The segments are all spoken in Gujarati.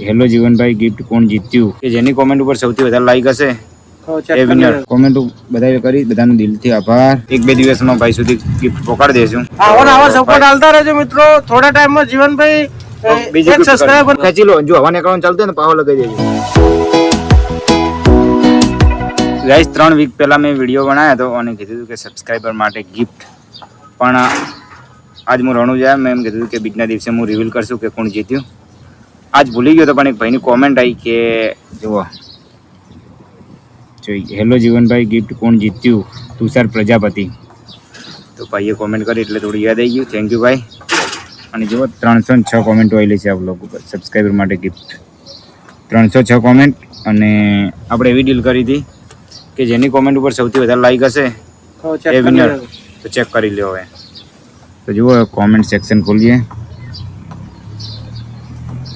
હેલો જીવનભાઈ, ગિફ્ટ કોણ જીત્યું કે જેની કોમેન્ટ ઉપર સૌથી વધારે લાઈક હશે એ વિનર. કોમેન્ટ બધાએ કરી, બધાનો દિલથી આભાર. એક બે દિવસમાં ભાઈ સુધી ગિફ્ટ પહોંચાડી દેશું. આવો સપોર્ટ આલતા રહેજો મિત્રો. થોડા ટાઈમમાં જીવનભાઈ એક સબસ્ક્રાઇબર ખેંચી લો. જો હવાને એકાઉન્ટ ચાલતું ને પાવો લગાવી દેજો. ગાઈસ 3 વીક પહેલા મેં વિડીયો બનાવ્યો હતો અને કીધું હતું કે સબસ્ક્રાઈબર માટે ગિફ્ટ, પણ આજ હું રણુજા મેં એમ કીધું કે બીજના દિવસે હું રિવીલ કરશું કે કોણ જીત્યું. આજ ભૂલી ગયો તો પણ એક ભાઈની કોમેન્ટ આવી કે જુઓ જોઈએ, હેલો જીવનભાઈ, ગિફ્ટ કોણ જીત્યું? તુષાર પ્રજાપતિ. તો ભાઈએ કોમેન્ટ કરી એટલે થોડું યાદ આવી ગયું. થેન્ક યુ ભાઈ. અને જુઓ 306 કોમેન્ટો આવેલી છે આ બ્લોગ ઉપર સબસ્ક્રાઈબર માટે ગિફ્ટ. 306 કોમેન્ટ. અને આપણે એવી ડીલ કરી હતી કે જેની કોમેન્ટ ઉપર સૌથી વધારે લાઈક હશે એ વિનર. તો ચેક કરી લ્યો હવે. તો જુઓ કોમેન્ટ સેક્શન ખોલીએ.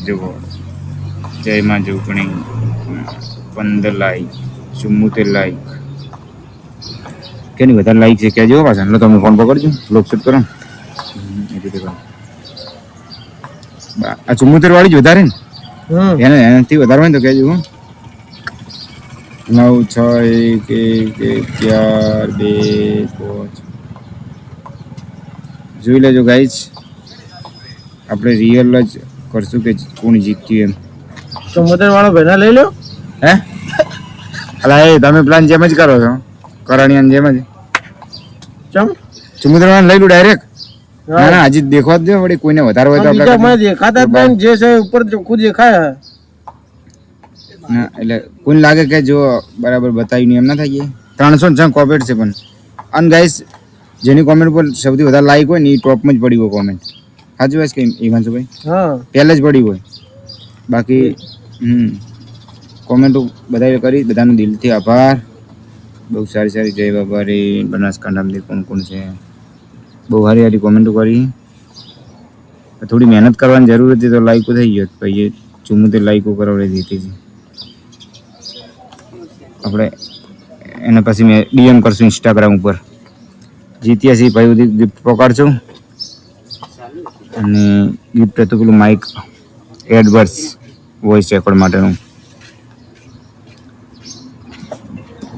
જુઓ જયમાં જોગણી 15 લાઈક, 74 લાઈક. કેની વધારે લાઈક છે કહેજો પાછા. એટલે તમે ફોન પકડજો, બ્લોગ શૂટ કરો. એ રીતે કરો. આ 74 વાળી જ વધારે ને? એનાથી વધારે હોય ને તો કહેજો. 9 6 1 1 4 2 5 જોઈ લેજો ગાઈઝ. આપણે રિયલ જ કરશું કે કોણ જીત્યું એમ. 74 વાળો ભાઈને લઈ લો. હે અલા એ તમે પ્લાન જેમ જ કરો છો, કરાણીયાન જેમ જ. ચમ 74 વાળો લઈ લો ડાયરેક્ટ. ના ના હજી દેખવા જ દે. વળી કોઈને વધારે હોય તો આપણે દેખાતા જ નહીં. જે છે ઉપર ખુદ દેખાય. ના એટલે કોઈને લાગે કે જો બરાબર બતાવ્યું નહીં એમ ના થાય. 306 કોમેન્ટ છે પણ. અને ગાઈસ જેની કોમેન્ટ પર સૌથી વધારે લાઈક હોય ને એ ટોપમાં જ પડી હોય કોમેન્ટ. સાચું વાત કે હિમાંશુભાઈ? હા, પહેલા જ પડી હોય. બાકી કોમેન્ટો બધાએ કરી, બધાનો દિલથી આભાર. બહુ સારી સારી. જય બાબા રે, બનાસકાંઠામાંથી કોણ કોણ છે? બહુ સારી સારી કોમેન્ટો કરી. થોડી મહેનત કરવાની જરૂર હતી તો લાઈકો થઈ ગયો. ભાઈએ 74 લાઈકો કરાવડી દીધી છે. આપણે એના પછી મેં ડીએમ કરશું ઇન્સ્ટાગ્રામ ઉપર. જીત્યા છીએ ભાઈ સુધી ગિફ્ટ પકડશું. અને ગિફ્ટ હતું પેલું માઇક એડવર્સ વોઇસ રેકોર્ડ માટેનું.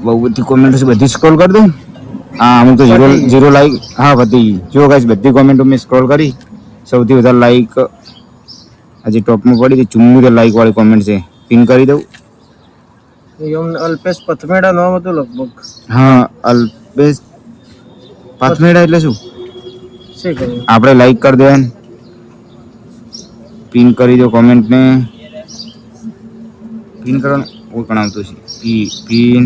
બહુ બધી કોમેન્ટો છે, બધી સ્ક્રોલ કરી દઉં. હા અમુક તો ઝીરો લાઈક. હા બધી જો ગાઈસ બધી કોમેન્ટો મેં સ્ક્રોલ કરી. સૌથી વધારે લાઈક હજી ટોપમાં પડી હતી 74 લાઈક વાળી કોમેન્ટ છે. પિન કરી દઉં. અલ્પેશ પથમેડા નામ હતું લગભગ. હા અલ્પેશ પથમેડા એટલે શું? આપણે લાઈક કરી દે, પિન કરી દો કોમેન્ટને. પિન કરવાનું ઓળખાણ આવતું છે. પિન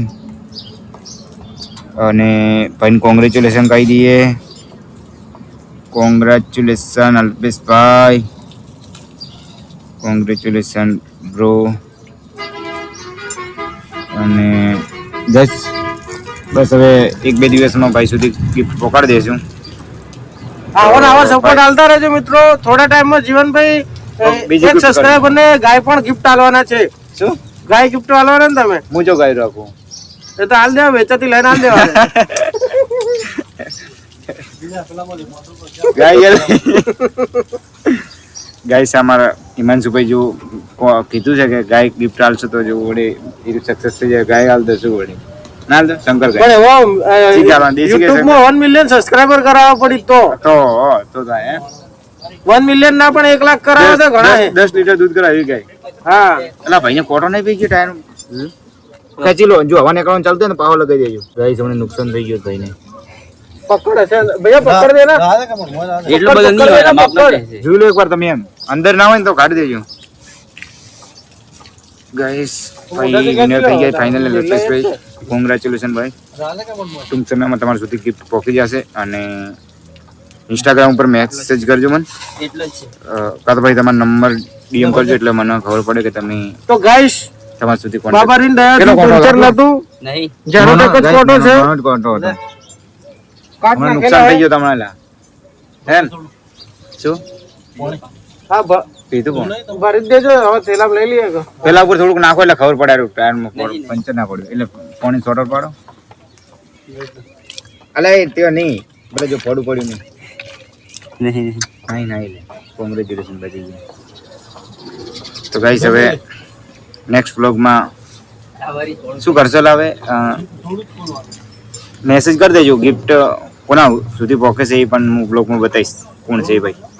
અને ભાઈને કોંગ્રેચ્યુલેશન કહી દઈએ. કોંગ્રેચ્યુલેશન અલ્પેશભાઈ, કોંગ્રેચ્યુલેશન બ્રો. અને બસ હવે એક બે દિવસમાં ભાઈ સુધી ગિફ્ટ પહોંચાડી દઈશું. આવો સપોર્ટ આલતા રહેજો મિત્રો. થોડા ટાઈમમાં જીવનભાઈ એક સબસ્ક્રાઇબર ને ગાય પણ ગિફ્ટ આલવાના છે. શું ગાય ગિફ્ટ આલવાના ને તમે? હું જો ગાય રાખું એ તો હાલ દેવા, વેચાતી લઈને હાલ દેવા. ગાય અમારા હિમાંશુભાઈ જો કીધું છે કે ગાય ગિફ્ટ આલશો તો જો વડે એ સક્સેસ થઈ જાય. ગાય હાલ દશું વડે ના હાલ દો શંકર ગાય. યુટ્યુબમાં 1 મિલિયન સબસ્ક્રાઇબર કરાવવા પડી તો થાય. 1 મિલિયન ના પણ 1 લાખ કરાવે તો ઘણા છે. 10 લીટર દૂધ કરાવી ગાય. હા એલા ભાઈને કોટો નહીં પી ગયો ટાયર ખેંચી લો. જો હવાને એકાઉન્ટ ચાલતું ને પાવો લગાવી દેજો. ગાય તમને નુકસાન થઈ ગયું ભાઈને. પકડ છે ભૈયા, પકડ દેના. એટલું બધું નહીં હોય. જોઈ લો એકવાર તમે. એમ અંદર ના હોય ને તો કાઢી દેજો. ગાઈસ ભાઈ વિનર થઈ ગયા ફાઇનલી લટેશભાઈ. કોંગ્રેચ્યુલેશન ભાઈ. ટૂંક સમયમાં તમારા સુધી ગિફ્ટ પહોંચી જશે. અને ઇન્સ્ટાગ્રામ ઉપર મેસેજ કરજો મને. કાં તો ભાઈ તમારો નંબર ડીએમ કરજો એટલે મને ખબર પડે કે તમે તો ગાઈસ તમારા સુધી બાબારીન દયા પિક્ચર નતું નહીં. જેનો એક જ ફોટો છે. મને નુકસાન થઈ ગયું તમારે એમ શું? હા પીધું કોણ ભરી દેજો. હવે થેલા લઈ લઈએ. પેલા ઉપર થોડુંક નાખો એટલે ખબર પડે. ટાયરમાં પંચર ના પડ્યું એટલે પાણી સોટર પાડો. અલા એ તે નહીં એટલે જો પડું પડ્યું નહીં. કોંગ્રેચ્યુલેશન બચી ગયા. તો ગાઈસ હવે નેક્સ્ટ વ્લોગમાં શું કરશો લાવે મેસેજ કરી દેજો ગિફ્ટ કોના સુધી પહોંચે છે એ પણ હું બ્લોગમાં બતાવીશ કોણ છે એ ભાઈ.